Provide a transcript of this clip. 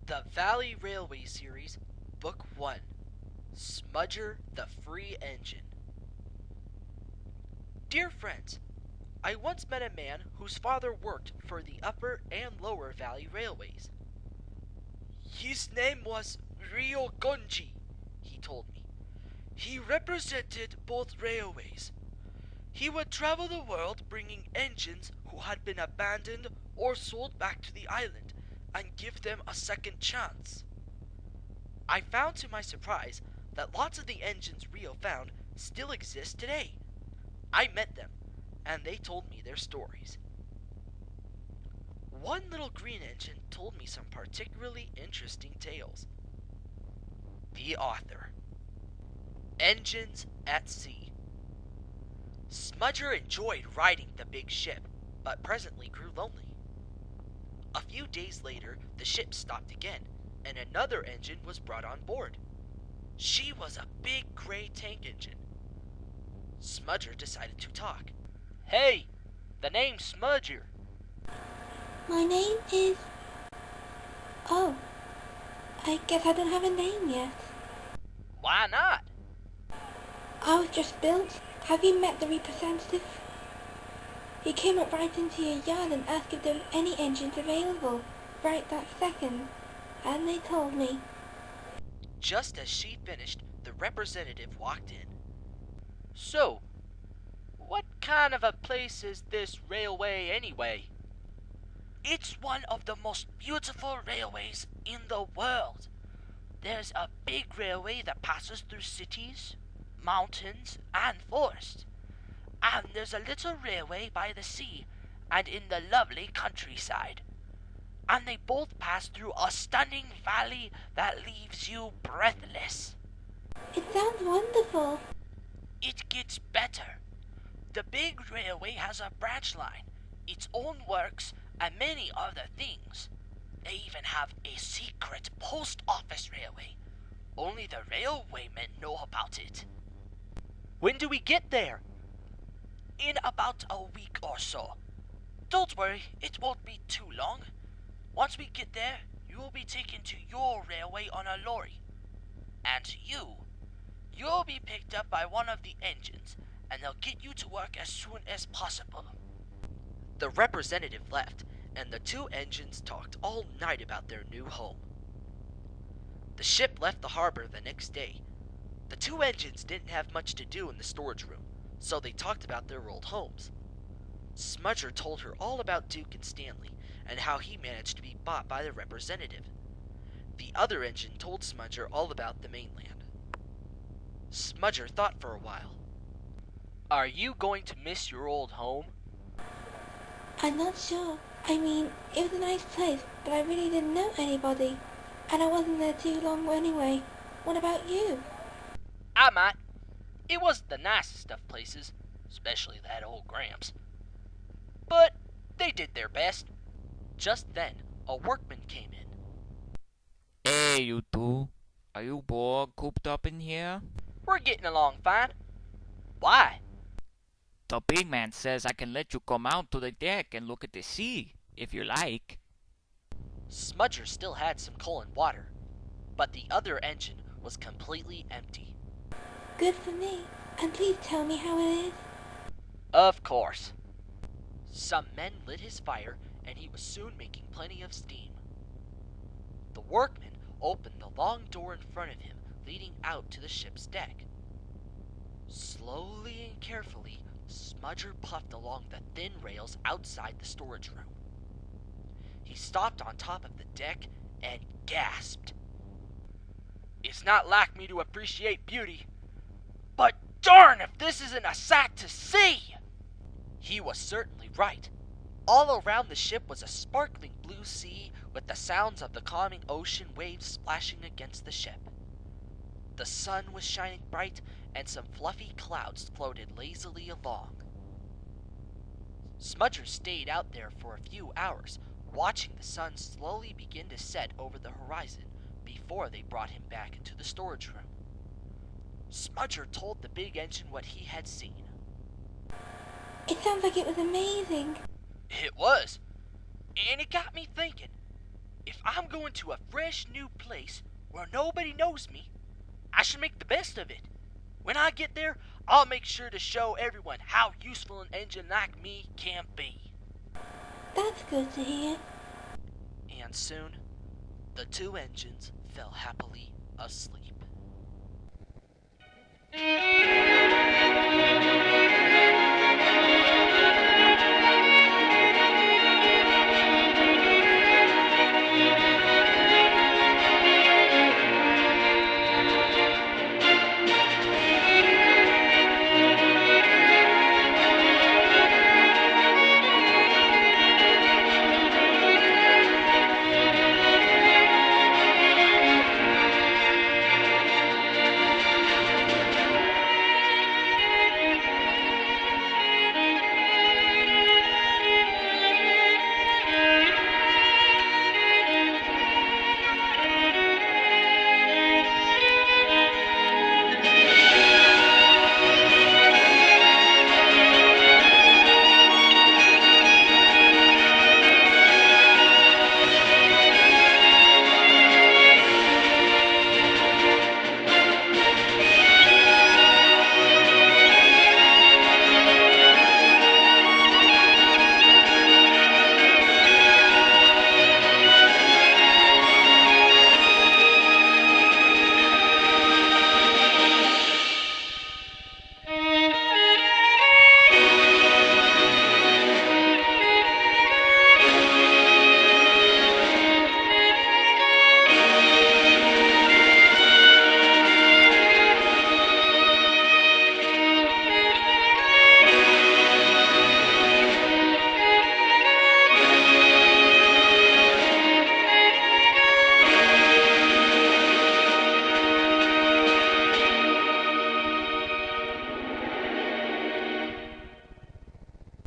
The Valley Railway Series, Book 1, Smudger the Free Engine. Dear friends, I once met a man whose father worked for the Upper and Lower Valley Railways. His name was Ryogonji, he told me. He represented both railways. He would travel the world bringing engines who had been abandoned or sold back to the island and give them a second chance. I found to my surprise that lots of the engines Rio found still exist today. I met them, and they told me their stories. One little green engine told me some particularly interesting tales. The author. Engines at Sea. Smudger enjoyed riding the big ship, but presently grew lonely. A few days later, the ship stopped again, and another engine was brought on board. She was a big gray tank engine. Smudger decided to talk. Hey, the name's Smudger. My name is... Oh, I guess I don't have a name yet. Why not? I was just built. Have you met the representative? He came up right into your yard and asked if there were any engines available, right that second. And they told me. Just as she finished, the representative walked in. So, what kind of a place is this railway anyway? It's one of the most beautiful railways in the world. There's a big railway that passes through cities, mountains, and forests. And there's a little railway by the sea and in the lovely countryside. And they both pass through a stunning valley that leaves you breathless. It sounds wonderful. It gets better. The big railway has a branch line, its own works, and many other things. They even have a secret post office railway. Only the railwaymen know about it. When do we get there? In about a week or so. Don't worry, it won't be too long. Once we get there, you will be taken to your railway on a lorry. And you'll be picked up by one of the engines, and they'll get you to work as soon as possible. The representative left, and the two engines talked all night about their new home. The ship left the harbor the next day. The two engines didn't have much to do in the storage room, so they talked about their old homes. Smudger told her all about Duke and Stanley, and how he managed to be bought by the representative. The other engine told Smudger all about the mainland. Smudger thought for a while. Are you going to miss your old home? I'm not sure. I mean, it was a nice place, but I really didn't know anybody. And I wasn't there too long anyway. What about you? I might. It wasn't the nicest of places, especially that old Gramps. But they did their best. Just then, a workman came in. Hey, you two. Are you bored cooped up in here? We're getting along fine. Why? The big man says I can let you come out to the deck and look at the sea, if you like. Smudger still had some coal and water, but the other engine was completely empty. Good for me. And please tell me how it is. Of course. Some men lit his fire, and he was soon making plenty of steam. The workman opened the long door in front of him, leading out to the ship's deck. Slowly and carefully, Smudger puffed along the thin rails outside the storage room. He stopped on top of the deck and gasped. It's not like me to appreciate beauty, but darn if this isn't a sight to see! He was certainly right. All around the ship was a sparkling blue sea with the sounds of the calming ocean waves splashing against the ship. The sun was shining bright, and some fluffy clouds floated lazily along. Smudger stayed out there for a few hours, watching the sun slowly begin to set over the horizon before they brought him back into the storage room. Smudger told the big engine what he had seen. It sounds like it was amazing. It was, and it got me thinking. If I'm going to a fresh new place where nobody knows me, I should make the best of it. When I get there, I'll make sure to show everyone how useful an engine like me can be. That's good to hear. And soon, the two engines fell happily asleep.